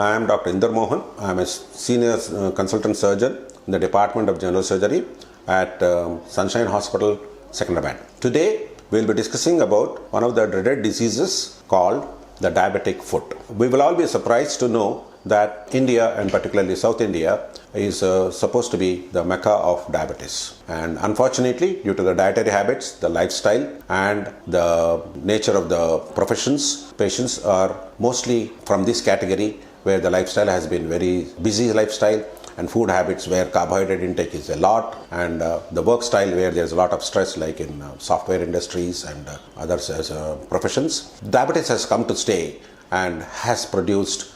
I am Dr. Inder Mohan. I am a senior consultant surgeon in the Department of General Surgery at Sunshine Hospital, Secunderabad. Today, we will be discussing about one of the dreaded diseases called the diabetic foot. We will all be surprised to know that India, and particularly South India, is supposed to be the mecca of diabetes. And unfortunately, due to the dietary habits, the lifestyle, and the nature of the professions, patients are mostly from this category where the lifestyle has been very busy lifestyle, and food habits where carbohydrate intake is a lot, and the work style where there's a lot of stress, like in software industries and others as professions. Diabetes has come to stay and has produced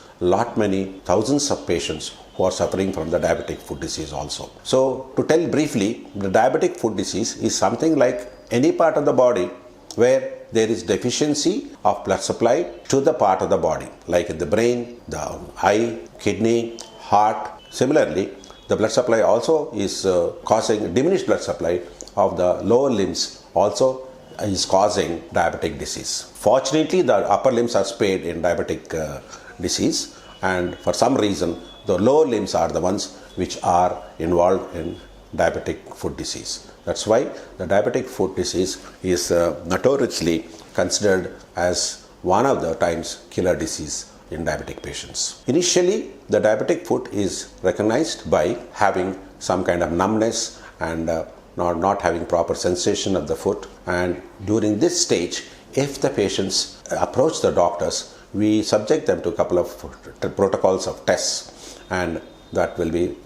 many thousands of patients who are suffering from the diabetic foot disease also. So to tell briefly, the diabetic foot disease is something like any part of the body where there is deficiency of blood supply to the part of the body, like in the brain, the eye, kidney, heart. Similarly, the blood supply also is causing diminished blood supply of the lower limbs, also is causing diabetic disease. Fortunately, the upper limbs are spared in diabetic disease, and for some reason the lower limbs are the ones which are involved in diabetic foot disease. That's why the diabetic foot disease is notoriously considered as one of the times killer disease in diabetic patients. Initially, the diabetic foot is recognized by having some kind of numbness and not having proper sensation of the foot, and during this stage, if the patients approach the doctors, we subject them to a couple of protocols of tests, and that will be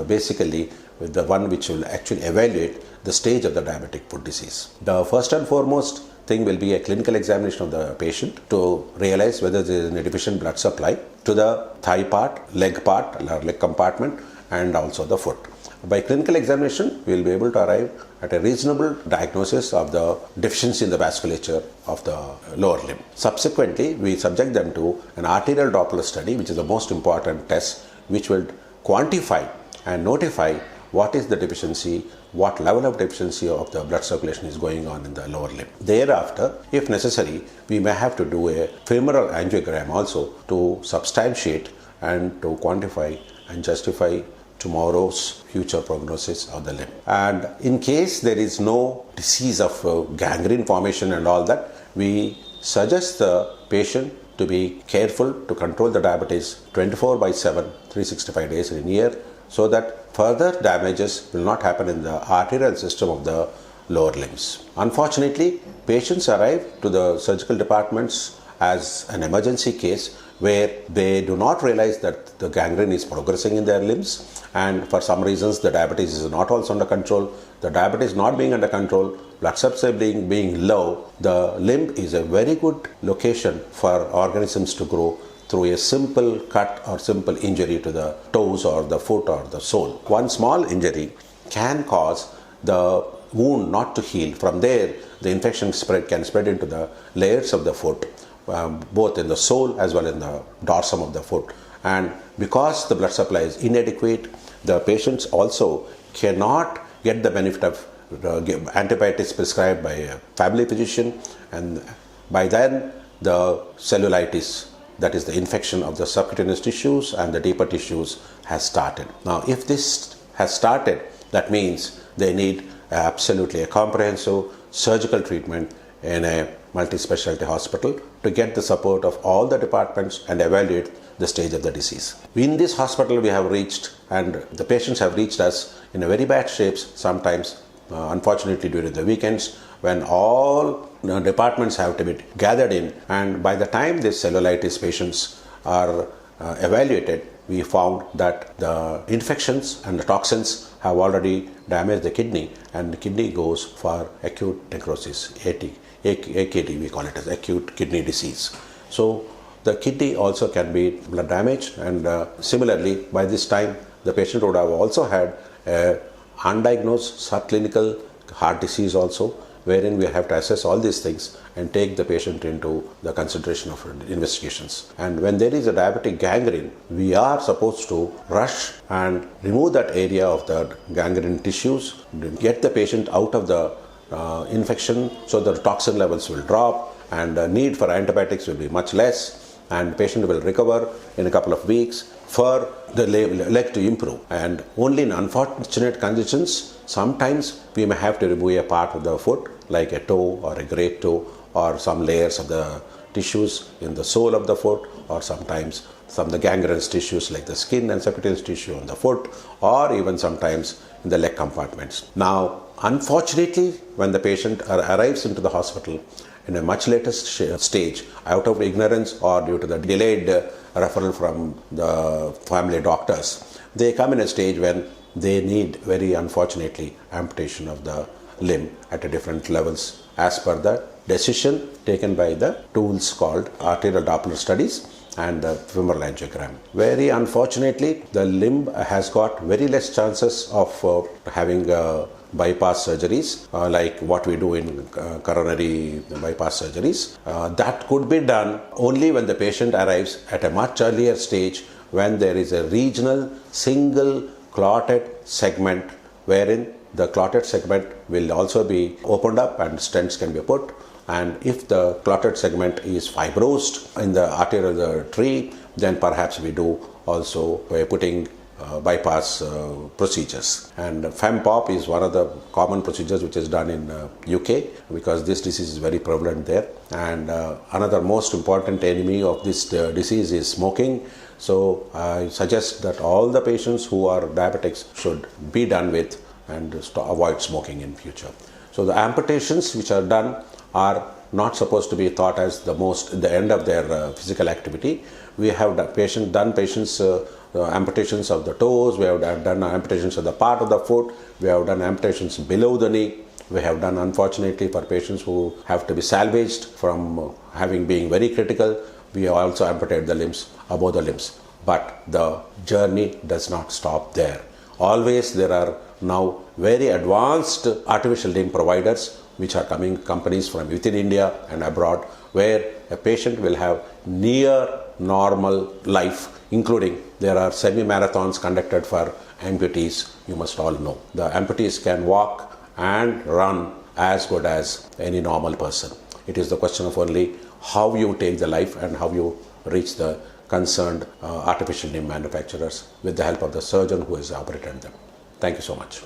basically the one which will actually evaluate the stage of the diabetic foot disease. The first and foremost thing will be a clinical examination of the patient to realize whether there is a deficient blood supply to the thigh part, or leg compartment, and also the foot. By clinical examination, we will be able to arrive at a reasonable diagnosis of the deficiency in the vasculature of the lower limb. Subsequently, we subject them to an arterial Doppler study, which is the most important test, which will quantify and notify what is the deficiency, what level of deficiency of the blood circulation is going on in the lower limb. Thereafter, if necessary, we may have to do a femoral angiogram also to substantiate and to quantify and justify tomorrow's future prognosis of the limb. And in case there is no disease of gangrene formation and all that, we suggest the patient to be careful to control the diabetes 24/7, 365 days in a year, so that further damages will not happen in the arterial system of the lower limbs. Unfortunately, patients arrive to the surgical departments as an emergency case where they do not realize that the gangrene is progressing in their limbs, and for some reasons the diabetes is not also under control. The diabetes not being under control, blood supply being low, the limb is a very good location for organisms to grow through a simple cut or simple injury to the toes or the foot or the sole. One small injury can cause the wound not to heal. From there, the infection can spread into the layers of the foot, both in the sole as well as in the dorsum of the foot. And because the blood supply is inadequate, the patients also cannot get the benefit of antibiotics prescribed by a family physician, and by then the cellulitis, that is the infection of the subcutaneous tissues and the deeper tissues, has started. Now, if this has started, that means they need absolutely a comprehensive surgical treatment in a multi-specialty hospital to get the support of all the departments and evaluate the stage of the disease. In this hospital we have reached, and the patients have reached us in a very bad shapes, sometimes unfortunately during the weekends, when all departments have to be gathered in, and by the time these cellulitis patients are evaluated, we found that the infections and the toxins have already damaged the kidney, and the kidney goes for acute necrosis, AKD we call it as acute kidney disease. So the kidney also can be blood damaged, and similarly by this time the patient would have also had undiagnosed subclinical heart disease also, wherein we have to assess all these things and take the patient into the consideration of investigations. And when there is a diabetic gangrene, we are supposed to rush and remove that area of the gangrene tissues, get the patient out of the infection so the toxin levels will drop and the need for antibiotics will be much less. and patient will recover in a couple of weeks for the leg to improve. And only in unfortunate conditions, sometimes we may have to remove a part of the foot, like a toe or a great toe, or some layers of the tissues in the sole of the foot, or sometimes some of the gangrenous tissues like the skin and subcutaneous tissue on the foot, or even sometimes in the leg compartments. Now, unfortunately, when the patient arrives into the hospital in a much later stage, out of ignorance or due to the delayed referral from the family doctors, they come in a stage when they need, very unfortunately, amputation of the limb at a different levels as per the decision taken by the tools called arterial Doppler studies and the femoral angiogram. Very unfortunately, the limb has got very less chances of having bypass surgeries like what we do in coronary bypass surgeries. That could be done only when the patient arrives at a much earlier stage, when there is a regional single clotted segment wherein the clotted segment will also be opened up and stents can be put. And if the clotted segment is fibrosed in the arterial tree, then perhaps we do also by putting bypass procedures. And FEMPOP is one of the common procedures which is done in UK, because this disease is very prevalent there. And another most important enemy of this disease is smoking. So I suggest that all the patients who are diabetics should be done with and avoid smoking in future. So the amputations which are done are not supposed to be thought as the end of their physical activity. We have done patients amputations of the toes, we have done amputations of the part of the foot, we have done amputations below the knee, we have done, unfortunately, for patients who have to be salvaged from being very critical, we also amputate the limbs above the limbs. But the journey does not stop there. Always there are now very advanced artificial limb providers which are coming, companies from within India and abroad, where a patient will have near normal life, including there are semi-marathons conducted for amputees, you must all know. The amputees can walk and run as good as any normal person. It is the question of only how you take the life and how you reach the concerned artificial limb manufacturers with the help of the surgeon who has operated them. Thank you so much.